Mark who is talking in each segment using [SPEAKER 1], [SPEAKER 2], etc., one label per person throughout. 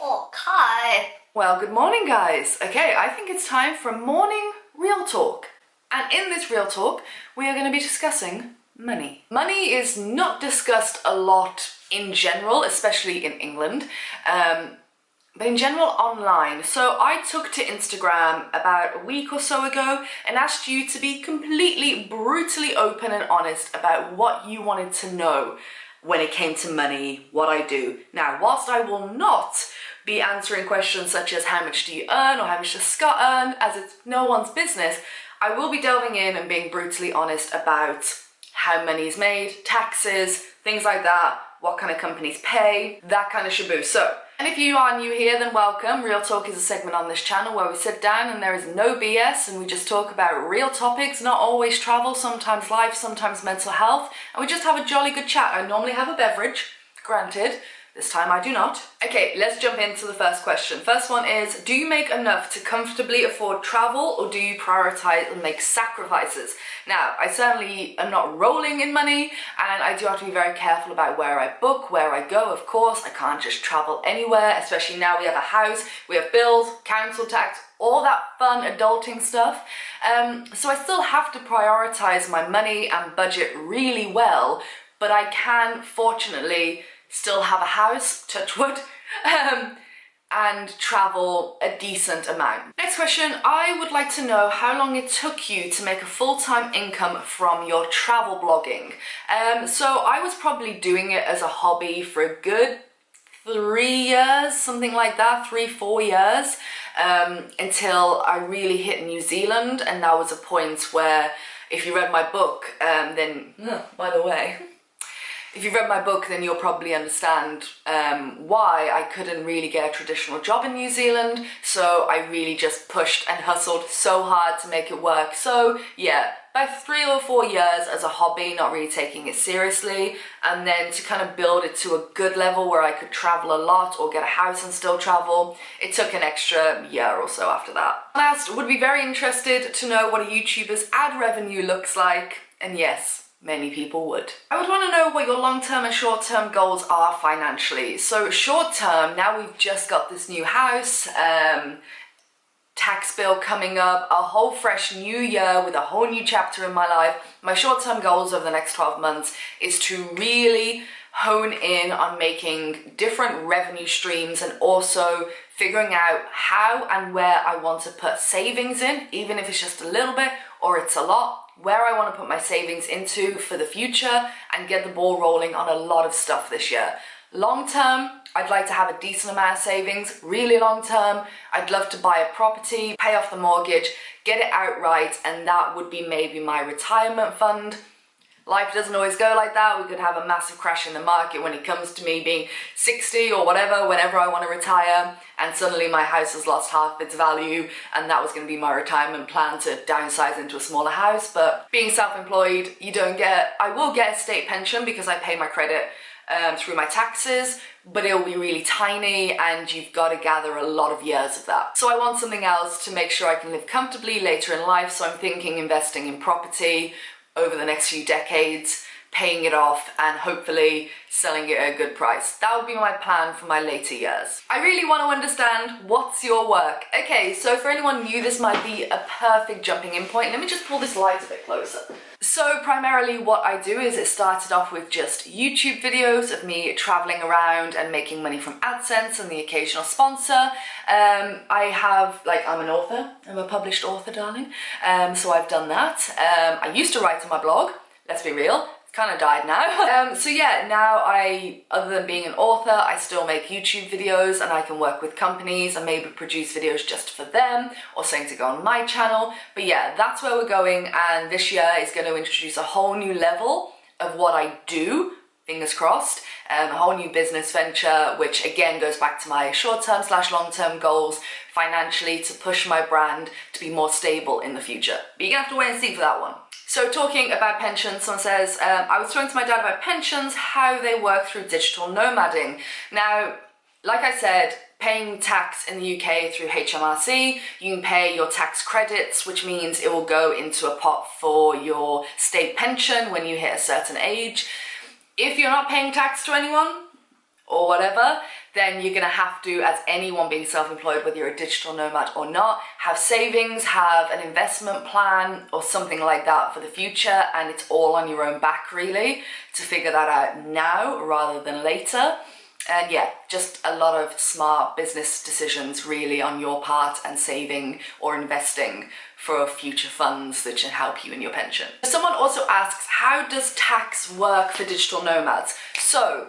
[SPEAKER 1] talk. Hi.
[SPEAKER 2] Well, good morning, guys. Okay, I think it's time for morning real talk. And in this real talk, we are going to be discussing money. Money is not discussed a lot in general, especially in England, but in general online. So I took to Instagram about a week or so ago and asked you to be completely, brutally open and honest about what you wanted to know when it came to money, what I do. Now, whilst I will not be answering questions such as how much do you earn or how much does Scott earn, as it's no one's business, I will be delving in and being brutally honest about how money is made, taxes, things like that, what kind of companies pay, that kind of shaboo. So, and if you are new here, then welcome. Real Talk is a segment on this channel where we sit down and there is no BS and we just talk about real topics, not always travel, sometimes life, sometimes mental health, and we just have a jolly good chat. I normally have a beverage, granted. This time I do not. Okay, let's jump into the first question. First one is, do you make enough to comfortably afford travel or do you prioritize and make sacrifices? Now, I certainly am not rolling in money and I do have to be very careful about where I book, where I go, of course. I can't just travel anywhere, especially now we have a house, we have bills, council tax, all that fun adulting stuff. So I still have to prioritize my money and budget really well, but I can, fortunately, still have a house, touch wood, and travel a decent amount. Next question, I would like to know how long it took you to make a full-time income from your travel blogging. So I was probably doing it as a hobby for a good 3 years, something like that, 3-4 years, until I really hit New Zealand, and that was a point where, if you read my book, then, by the way, if you've read my book, then you'll probably understand why I couldn't really get a traditional job in New Zealand, so I really just pushed and hustled so hard to make it work. So yeah, about 3 or 4 years as a hobby, not really taking it seriously, and then to kind of build it to a good level where I could travel a lot or get a house and still travel, it took an extra year or so after that. Last, would be very interested to know what a YouTuber's ad revenue looks like, and yes, many people would. I would want to know what your long-term and short-term goals are financially. So short-term, now we've just got this new house, tax bill coming up, a whole fresh new year with a whole new chapter in my life. My short-term goals over the next 12 months is to really hone in on making different revenue streams and also figuring out how and where I want to put savings in, even if it's just a little bit or it's a lot, where I want to put my savings into for the future and get the ball rolling on a lot of stuff this year. Long term, I'd like to have a decent amount of savings. Really long term, I'd love to buy a property, pay off the mortgage, get it outright, and that would be maybe my retirement fund. Life doesn't always go like that. We could have a massive crash in the market when it comes to me being 60 or whatever, whenever I want to retire, and suddenly my house has lost half its value, and that was going to be my retirement plan, to downsize into a smaller house. But being self-employed, I will get a state pension because I pay my credit through my taxes, but it'll be really tiny and you've got to gather a lot of years of that. So I want something else to make sure I can live comfortably later in life, so I'm thinking investing in property over the next few decades, paying it off and hopefully selling it at a good price. That would be my plan for my later years. I really want to understand, what's your work? Okay, so for anyone new, this might be a perfect jumping in point. Let me just pull this light a bit closer. So primarily what I do is, it started off with just YouTube videos of me traveling around and making money from AdSense and the occasional sponsor. I'm an author, I'm a published author, darling. So I've done that. I used to write on my blog, let's be real. Kind of died now. So yeah, now other than being an author, I still make YouTube videos and I can work with companies and maybe produce videos just for them or something to go on my channel. But yeah, that's where we're going, and this year is going to introduce a whole new level of what I do, fingers crossed, a whole new business venture, which again goes back to my short-term / long-term goals financially, to push my brand to be more stable in the future. But you're gonna have to wait and see for that one. So talking about pensions, someone says, I was talking to my dad about pensions, how they work through digital nomading. Now, like I said, paying tax in the UK through HMRC, you can pay your tax credits, which means it will go into a pot for your state pension when you hit a certain age. If you're not paying tax to anyone, or whatever, then you're gonna have to, as anyone being self-employed, whether you're a digital nomad or not, have savings, have an investment plan or something like that for the future, and it's all on your own back really to figure that out now rather than later. And yeah, just a lot of smart business decisions really on your part, and saving or investing for future funds that can help you in your pension. Someone also asks, how does tax work for digital nomads? So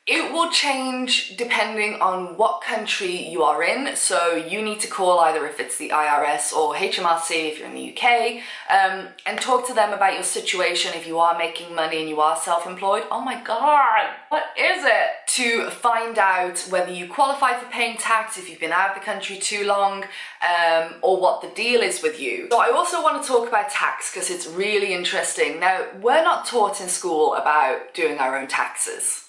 [SPEAKER 2] it will change depending on what country you are in. So you need to call either if it's the IRS or HMRC if you're in the UK, and talk to them about your situation if you are making money and you are self-employed. Oh my God, what is it? To find out whether you qualify for paying tax if you've been out of the country too long, or what the deal is with you. So I also want to talk about tax because it's really interesting. Now, we're not taught in school about doing our own taxes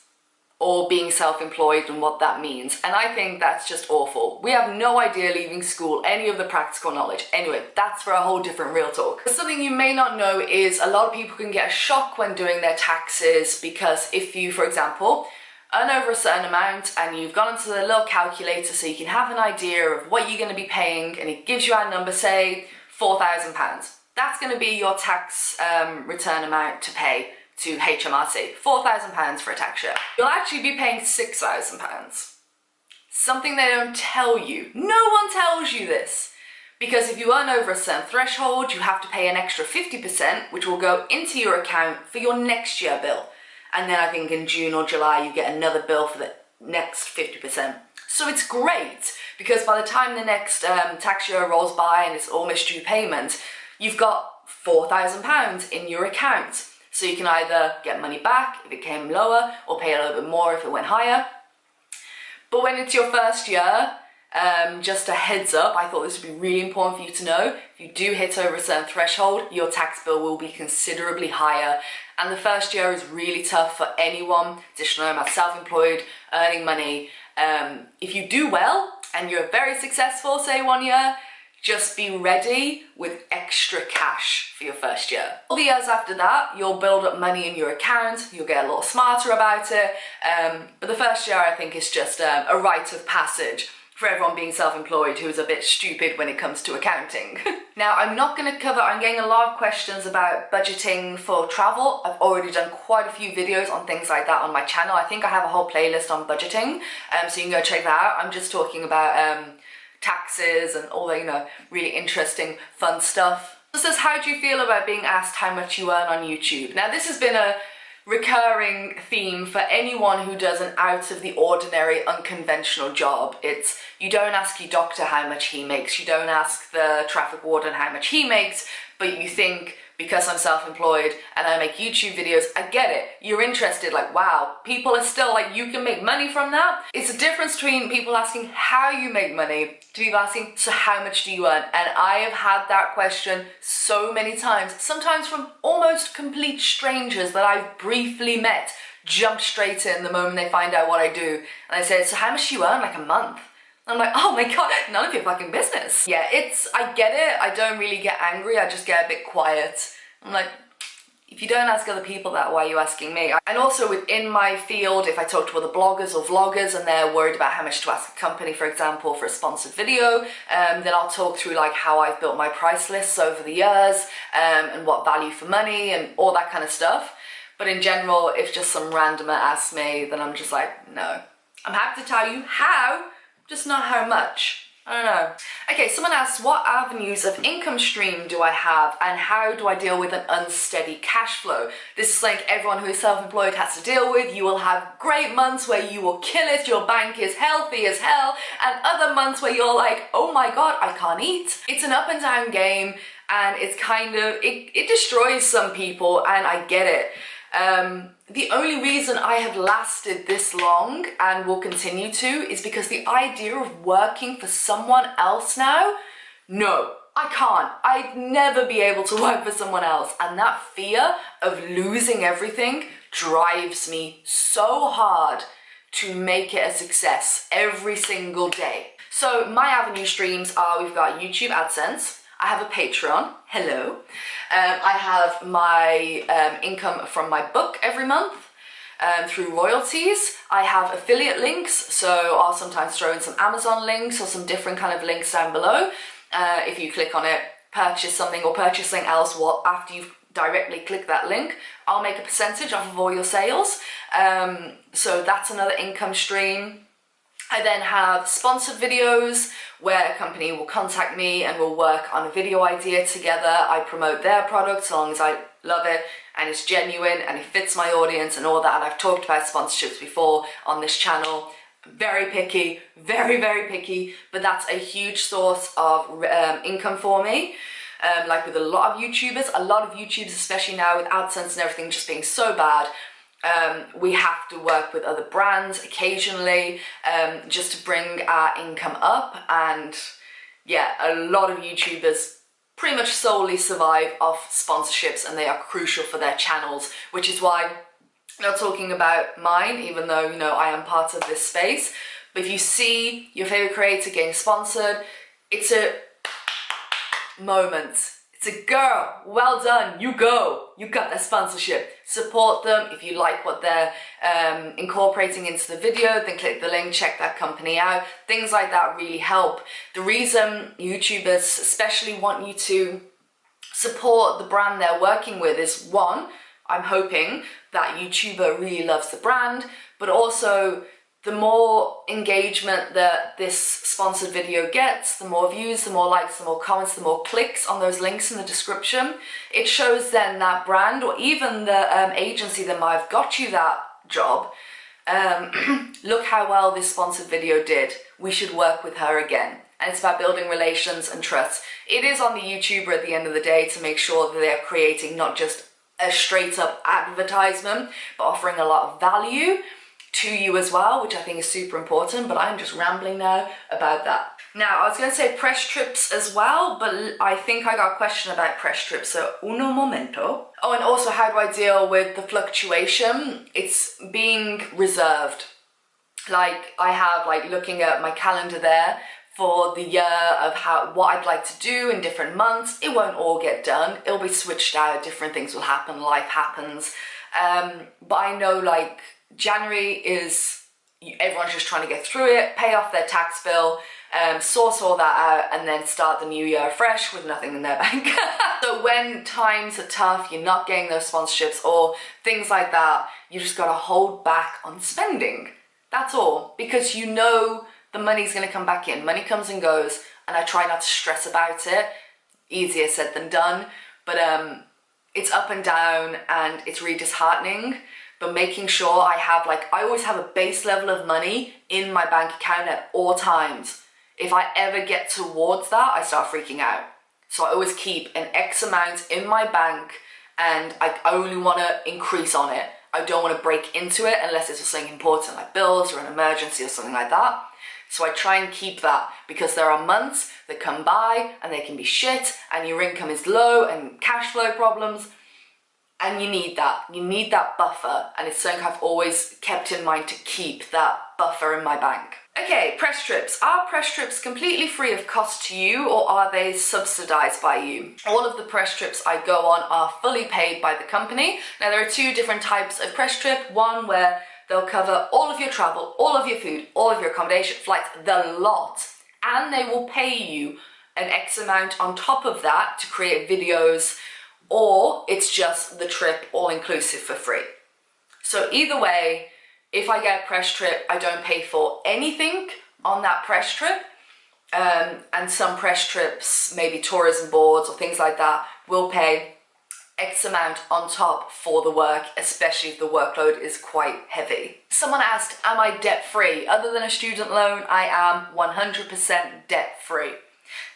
[SPEAKER 2] or being self-employed and what that means, and I think that's just awful. We have no idea leaving school any of the practical knowledge. Anyway, that's for a whole different real talk. Something you may not know is a lot of people can get a shock when doing their taxes, because if you, for example, earn over a certain amount and you've gone into the little calculator so you can have an idea of what you're going to be paying, and it gives you a number, say £4,000. That's going to be your tax return amount to pay to HMRC, £4,000 for a tax year. You'll actually be paying £6,000. Something they don't tell you. No one tells you this. Because if you earn over a certain threshold, you have to pay an extra 50%, which will go into your account for your next year bill. And then I think in June or July, you get another bill for the next 50%. So it's great, because by the time the next tax year rolls by and it's almost due payment, you've got £4,000 in your account. So you can either get money back if it came lower, or pay a little bit more if it went higher. But when it's your first year, just a heads up, I thought this would be really important for you to know. If you do hit over a certain threshold, your tax bill will be considerably higher. And the first year is really tough for anyone, digital nomad, self-employed, earning money. If you do well and you're very successful, say 1 year, just be ready with extra cash for your first year. All the years after that, you'll build up money in your account, you'll get a little smarter about it, but the first year I think is just a rite of passage for everyone being self-employed who is a bit stupid when it comes to accounting. Now, I'm getting a lot of questions about budgeting for travel. I've already done quite a few videos on things like that on my channel. I think I have a whole playlist on budgeting, so you can go check that out. I'm just talking about taxes and all the, really interesting, fun stuff. This says, how do you feel about being asked how much you earn on YouTube? Now, this has been a recurring theme for anyone who does an out of the ordinary, unconventional job. It's, you don't ask your doctor how much he makes, you don't ask the traffic warden how much he makes, but you think, because I'm self-employed and I make YouTube videos, I get it. You're interested, like, wow, people are still like, you can make money from that? It's a difference between people asking how you make money to people asking, so how much do you earn? And I have had that question so many times, sometimes from almost complete strangers that I've briefly met, jump straight in the moment they find out what I do. And I said, so how much do you earn? Like a month? I'm like, oh my God, none of your fucking business. Yeah, I get it. I don't really get angry. I just get a bit quiet. I'm like, if you don't ask other people that, why are you asking me? And also within my field, if I talk to other bloggers or vloggers and they're worried about how much to ask a company, for example, for a sponsored video, then I'll talk through like how I've built my price lists over the years, and what value for money and all that kind of stuff. But in general, if just some randomer asks me, then I'm just like, no. I'm happy to tell you how, just not how much. I don't know. Okay, someone asks, what avenues of income stream do I have and how do I deal with an unsteady cash flow? This is like everyone who is self-employed has to deal with. You will have great months where you will kill it, your bank is healthy as hell, and other months where you're like, oh my God, I can't eat. It's an up and down game, and it's kind of, it destroys some people, and I get it. The only reason I have lasted this long and will continue to is because the idea of working for someone else now, no, I can't. I'd never be able to work for someone else. And that fear of losing everything drives me so hard to make it a success every single day. So my avenue streams are, we've got YouTube AdSense, I have a Patreon, hello. I have my income from my book every month. through royalties. I have affiliate links, so I'll sometimes throw in some Amazon links or some different kind of links down below. If you click on it, purchase something or purchase something else after you've directly click that link, I'll make a percentage off of all your sales. So that's another income stream. I then have sponsored videos where a company will contact me and we'll work on a video idea together. I promote their product so long as I love it and it's genuine and it fits my audience and all that. And I've talked about sponsorships before on this channel. Very picky, very, very picky, but that's a huge source of income for me. Like with a lot of YouTubers, especially now with AdSense and everything just being so bad, we have to work with other brands occasionally just to bring our income up. And yeah, a lot of YouTubers pretty much solely survive off sponsorships and they are crucial for their channels, which is why I'm not talking about mine, even though, you know, I am part of this space. But if you see your favorite creator getting sponsored, it's a moment. It's a girl, well done, you go, you got that sponsorship. Support them. If you like what they're incorporating into the video, then click the link, check that company out. Things like that really help. The reason YouTubers especially want you to support the brand they're working with is, one, I'm hoping that YouTuber really loves the brand, but also the more engagement that this sponsored video gets, the more views, the more likes, the more comments, the more clicks on those links in the description, it shows then that brand or even the agency that might have got you that job, look how well this sponsored video did. We should work with her again. And it's about building relations and trust. It is on the YouTuber at the end of the day to make sure that they're creating not just a straight up advertisement, but offering a lot of value to you as well, which I think is super important, but I'm just rambling now about that. Now, I was going to say press trips as well, but I think I got a question about press trips, so uno momento. Oh, and also how do I deal with the fluctuation? It's being reserved. Like, I have, like, looking at my calendar there for the year of what I'd like to do in different months. It won't all get done. It'll be switched out, different things will happen, life happens. But I know, like, January is, everyone's just trying to get through it, pay off their tax bill, source all that out, and then start the new year fresh with nothing in their bank. So when times are tough, you're not getting those sponsorships or things like that, you just gotta hold back on spending. That's all, because you know the money's gonna come back in. Money comes and goes, and I try not to stress about it. Easier said than done, but it's up and down and it's really disheartening. But making sure I have, like, I always have a base level of money in my bank account at all times. If I ever get towards that, I start freaking out. So I always keep an X amount in my bank and I only want to increase on it. I don't want to break into it unless it's something important like bills or an emergency or something like that. So I try and keep that because there are months that come by and they can be shit and your income is low and cash flow problems. And you need that buffer, and it's something I've always kept in mind to keep that buffer in my bank. Okay, press trips. Are press trips completely free of cost to you, or are they subsidized by you? All of the press trips I go on are fully paid by the company. Now, there are two different types of press trip. One where they'll cover all of your travel, all of your food, all of your accommodation, flights, the lot, and they will pay you an X amount on top of that to create videos, or it's just the trip all inclusive for free. So either way, if I get a press trip, I don't pay for anything on that press trip. And some press trips, maybe tourism boards or things like that, will pay X amount on top for the work, especially if the workload is quite heavy. Someone asked, am I debt free? Other than a student loan, I am 100% debt free.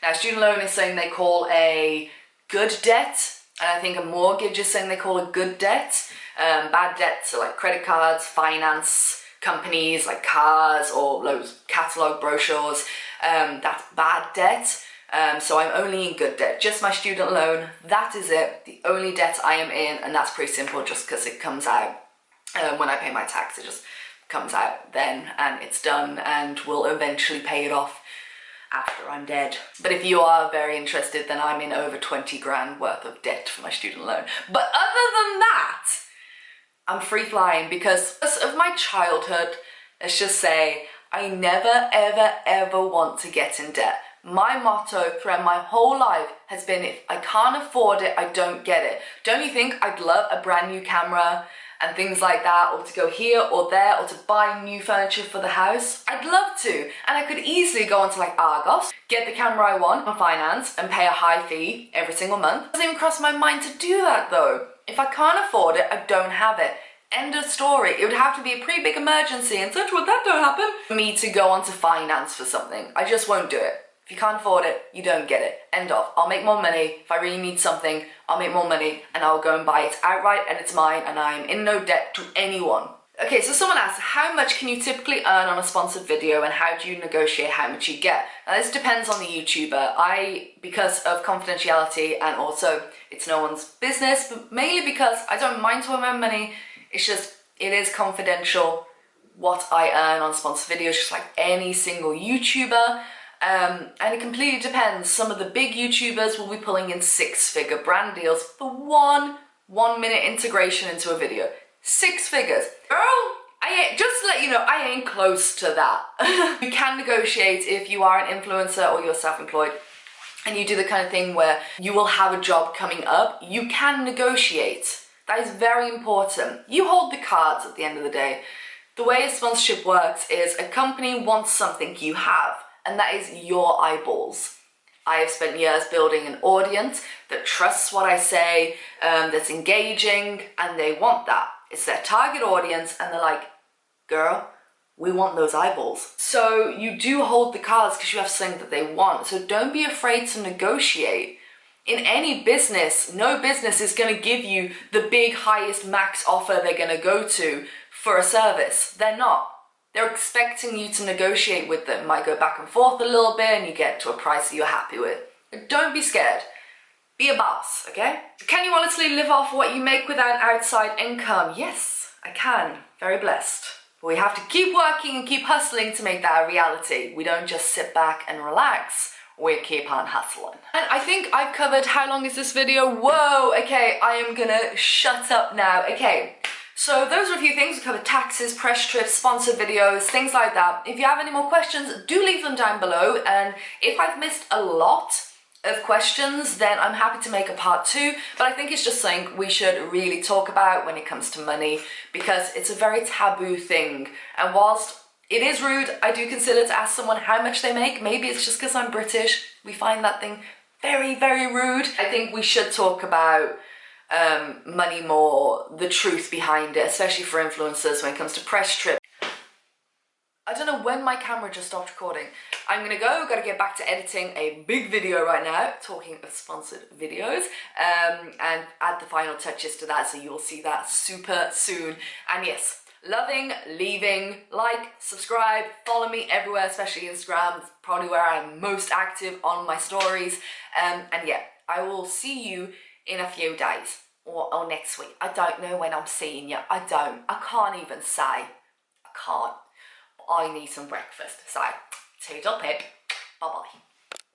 [SPEAKER 2] Now, student loan is something they call a good debt. And I think a mortgage is something they call a good debt. Bad debts are like credit cards, finance companies like cars or those catalogue brochures. That's bad debt. So I'm only in good debt. Just my student loan, that is it. The only debt I am in, and that's pretty simple just because it comes out when I pay my tax. It just comes out then and it's done and we'll eventually pay it off after I'm dead. But if you are very interested, then I'm in over 20 grand worth of debt for my student loan. But other than that, I'm free flying because of my childhood. Let's just say I never ever ever want to get in debt. My motto throughout my whole life has been, if I can't afford it, I don't get it. Don't you think I'd love a brand new camera and things like that, or to go here or there, or to buy new furniture for the house? I'd love to, and I could easily go onto like Argos, get the camera I want on finance and pay a high fee every single month. It doesn't even cross my mind to do that though. If I can't afford it, I don't have it. End of story. It would have to be a pretty big emergency, and such would that don't happen, for me to go onto finance for something. I just won't do it. If you can't afford it, you don't get it. End of. I'll make more money. If I really need something, I'll make more money and I'll go and buy it outright, and it's mine, and I'm in no debt to anyone. Okay, so someone asked, how much can you typically earn on a sponsored video, and how do you negotiate how much you get? Now this depends on the YouTuber. Because of confidentiality, and also it's no one's business, but mainly because I don't mind talking about money, it's just, it is confidential what I earn on sponsored videos, just like any single YouTuber. And it completely depends. Some of the big YouTubers will be pulling in 6-figure brand deals for one 1-minute integration into a video. 6 figures. Girl, just to let you know, I ain't close to that. You can negotiate if you are an influencer or you're self-employed and you do the kind of thing where you will have a job coming up. You can negotiate. That is very important. You hold the cards at the end of the day. The way a sponsorship works is a company wants something you have, and that is your eyeballs. I have spent years building an audience that trusts what I say, that's engaging, and they want that. It's their target audience, and they're like, girl, we want those eyeballs. So you do hold the cards because you have something that they want. So don't be afraid to negotiate. In any business, no business is going to give you the big, highest max offer they're going to go to for a service. They're not. They're expecting you to negotiate with them. Might go back and forth a little bit and you get to a price that you're happy with. But don't be scared. Be a boss, okay? Can you honestly live off what you make without outside income? Yes, I can. Very blessed. But we have to keep working and keep hustling to make that a reality. We don't just sit back and relax. We keep on hustling. And I think I've covered, how long is this video? Whoa, okay, I am gonna shut up now. Okay. So those are a few things. We covered taxes, press trips, sponsored videos, things like that. If you have any more questions, do leave them down below. And if I've missed a lot of questions, then I'm happy to make a part 2. But I think it's just something we should really talk about when it comes to money, because it's a very taboo thing. And whilst it is rude, I do consider to ask someone how much they make. Maybe it's just because I'm British. We find that thing very, very rude. I think we should talk about money more, the truth behind it, especially for influencers when it comes to press trips. I don't know when my camera just stopped recording. I'm gonna go, gotta get back to editing a big video right now, talking of sponsored videos, and add the final touches to that, so you'll see that super soon. And yes, loving, leaving, like, subscribe, follow me everywhere, especially Instagram. It's probably where I'm most active on my stories. And yeah, I will see you in a few days or next week. I don't know when I'm seeing you. I can't even say. I can't. I need some breakfast. So, toodle pip. Bye bye.